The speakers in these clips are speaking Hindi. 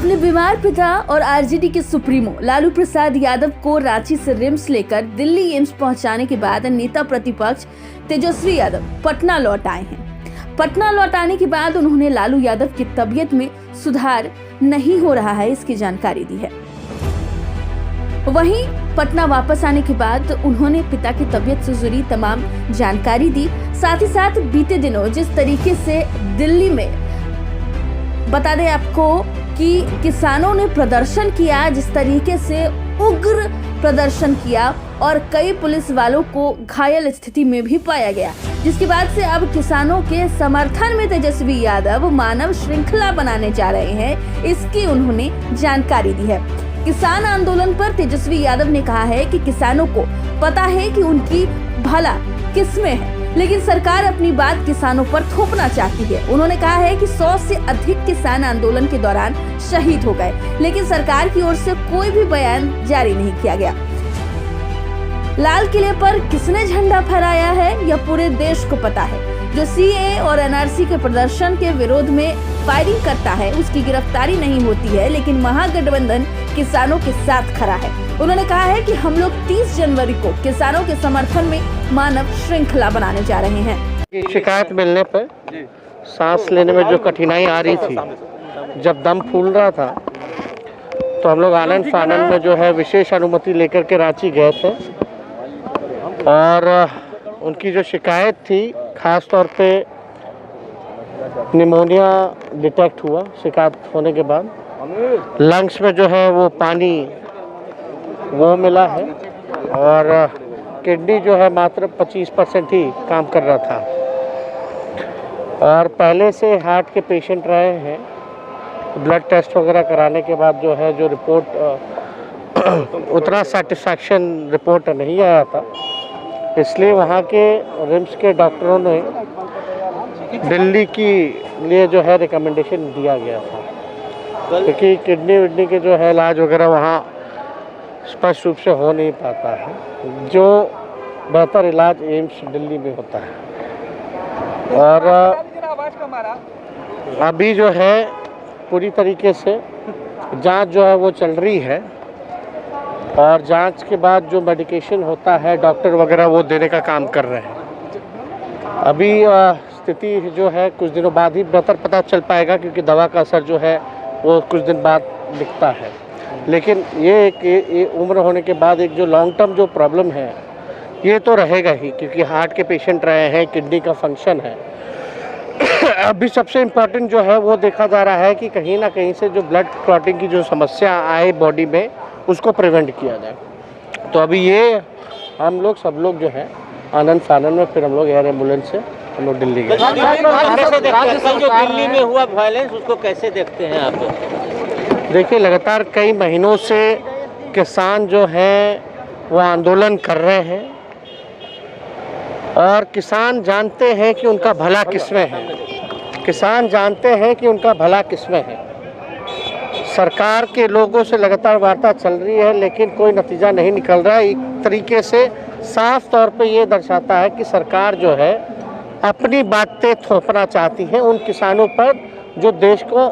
अपने बीमार पिता और आरजेडी के सुप्रीमो लालू प्रसाद यादव को रांची से रिम्स लेकर दिल्ली एम्स पहुंचाने के बाद नेता प्रतिपक्ष तेजस्वी यादव पटना लौट आए हैं। पटना लौट आने के बाद उन्होंने लालू यादव की तबीयत में सुधार नहीं हो रहा है, इसकी जानकारी दी है। वहीं पटना वापस आने के बाद उन्होंने पिता की तबीयत से जुड़ी तमाम जानकारी दी। साथ ही साथ बीते दिनों जिस तरीके से दिल्ली में, बता दें आपको कि किसानों ने प्रदर्शन किया, जिस तरीके से उग्र प्रदर्शन किया और कई पुलिस वालों को घायल स्थिति में भी पाया गया, जिसके बाद से अब किसानों के समर्थन में तेजस्वी यादव मानव श्रृंखला बनाने जा रहे हैं, इसकी उन्होंने जानकारी दी है। किसान आंदोलन पर तेजस्वी यादव ने कहा है कि किसानों को पता है कि उनकी भला किसमें है, लेकिन सरकार अपनी बात किसानों पर थोपना चाहती है। उन्होंने कहा है कि 100 से अधिक किसान आंदोलन के दौरान शहीद हो गए, लेकिन सरकार की ओर से कोई भी बयान जारी नहीं किया गया। लाल किले पर किसने झंडा फहराया है यह पूरे देश को पता है। जो सीएए और एनआरसी के प्रदर्शन के विरोध में फायरिंग करता है उसकी गिरफ्तारी नहीं होती है, लेकिन महागठबंधन किसानों के साथ खड़ा है। उन्होंने कहा है कि हम लोग 30 जनवरी को किसानों के समर्थन में मानव श्रृंखला बनाने जा रहे हैं। शिकायत मिलने पर सांस लेने में जो कठिनाई आ रही थी, जब दम फूल रहा था, तो हम लोग आनंद फानंद में जो है विशेष अनुमति लेकर के रांची गए थे और उनकी जो शिकायत थी, खास तौर पे निमोनिया डिटेक्ट हुआ शिकायत होने के बाद। लंग्स में जो है वो पानी वो मिला है और किडनी जो है मात्र 25% ही काम कर रहा था और पहले से हार्ट के पेशेंट रहे हैं। ब्लड टेस्ट वगैरह कराने के बाद जो है जो रिपोर्ट उतना सेटिस्फैक्शन रिपोर्ट नहीं आया था, इसलिए वहाँ के रिम्स के डॉक्टरों ने दिल्ली की लिए जो है रिकमेंडेशन दिया गया था, क्योंकि किडनी विडनी के जो है इलाज वगैरह वहाँ स्पष्ट रूप से हो नहीं पाता है। जो बेहतर इलाज एम्स दिल्ली में होता है और अभी जो है पूरी तरीके से जांच जो है वो चल रही है और जांच के बाद जो मेडिकेशन होता है डॉक्टर वगैरह वो देने का काम कर रहे हैं। अभी स्थिति जो है कुछ दिनों बाद ही बेहतर पता चल पाएगा, क्योंकि दवा का असर जो है वो कुछ दिन बाद दिखता है। लेकिन ये उम्र होने के बाद एक जो लॉन्ग टर्म जो प्रॉब्लम है ये तो रहेगा ही, क्योंकि हार्ट के पेशेंट रहे हैं, किडनी का फंक्शन है। अभी सबसे इम्पोर्टेंट जो है वो देखा जा रहा है कि कहीं ना कहीं से जो ब्लड क्लॉटिंग की जो समस्या आए बॉडी में, उसको प्रिवेंट किया जाए। तो अभी ये हम लोग सब लोग जो है आनंद फानंद में, फिर हम लोग एयर एम्बुलेंस से हम लोग दिल्ली गए। जो दिल्ली में हुआ वायलेंस, उसको कैसे देखते हैं आप? देखिए, लगातार कई महीनों से किसान जो हैं वो आंदोलन कर रहे हैं और किसान जानते हैं कि उनका भला किसमें है। किसान जानते हैं कि उनका भला किसमें है। सरकार के लोगों से लगातार वार्ता चल रही है, लेकिन कोई नतीजा नहीं निकल रहा है। एक तरीके से साफ तौर पे ये दर्शाता है कि सरकार जो है अपनी बातें थोपना चाहती है उन किसानों पर जो देश को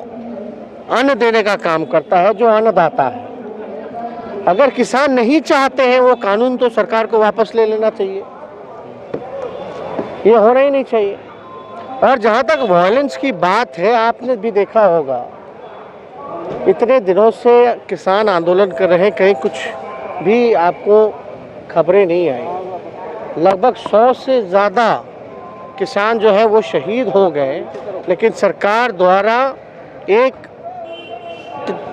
अन्न देने का काम करता है, जो अन्नदाता है। अगर किसान नहीं चाहते हैं वो कानून, तो सरकार को वापस ले लेना चाहिए, ये होना ही नहीं चाहिए। और जहाँ तक वायलेंस की बात है, आपने भी देखा होगा इतने दिनों से किसान आंदोलन कर रहे हैं, कहीं कुछ भी आपको खबरें नहीं आई। लगभग 100 से ज़्यादा किसान जो है वो शहीद हो गए, लेकिन सरकार द्वारा एक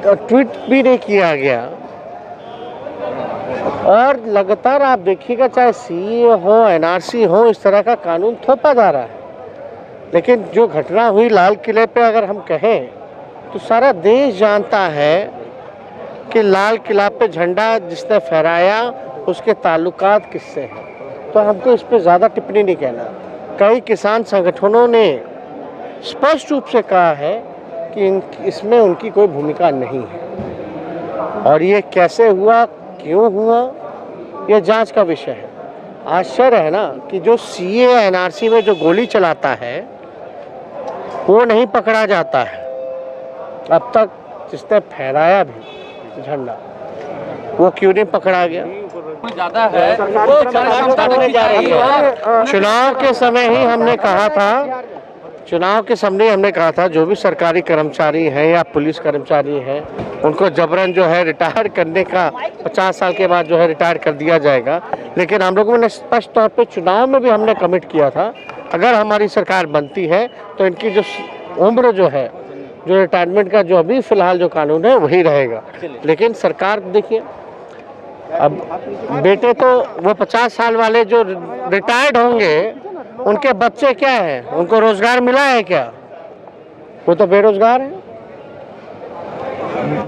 ट्वीट भी नहीं किया गया। और लगातार आप देखिएगा, चाहे सीए हो, एनआरसी हो, इस तरह का कानून थोपा जा रहा है। लेकिन जो घटना हुई लाल किले पे, अगर हम कहें तो सारा देश जानता है कि लाल किला पे झंडा जिसने फहराया उसके ताल्लुकात किससे हैं। तो हमको इस पे ज़्यादा टिप्पणी नहीं कहना। कई किसान संगठनों ने स्पष्ट रूप से कहा है कि इसमें उनकी कोई भूमिका नहीं है और ये कैसे हुआ, क्यों हुआ, यह जांच का विषय है। आश्चर्य है ना कि जो सीए एनआरसी में जो गोली चलाता है वो नहीं पकड़ा जाता है। अब तक जिसने फहराया भी झंडा, वो क्यों नहीं पकड़ा गया? ज्यादा है वो क्षमता नहीं जा रही है। चुनाव के समय ही हमने कहा था, चुनाव के सामने हमने कहा था जो भी सरकारी कर्मचारी हैं या पुलिस कर्मचारी हैं उनको जबरन जो है रिटायर करने का 50 साल के बाद जो है रिटायर कर दिया जाएगा। लेकिन हम लोगों ने स्पष्ट तौर पे चुनाव में भी हमने कमिट किया था, अगर हमारी सरकार बनती है तो इनकी जो उम्र जो है, जो रिटायरमेंट का जो अभी फिलहाल जो कानून है वही रहेगा। लेकिन सरकार देखिए, अब बेटे तो वो 50 साल वाले जो रिटायर्ड होंगे उनके बच्चे क्या हैं, उनको रोजगार मिला है क्या? वो तो बेरोजगार है।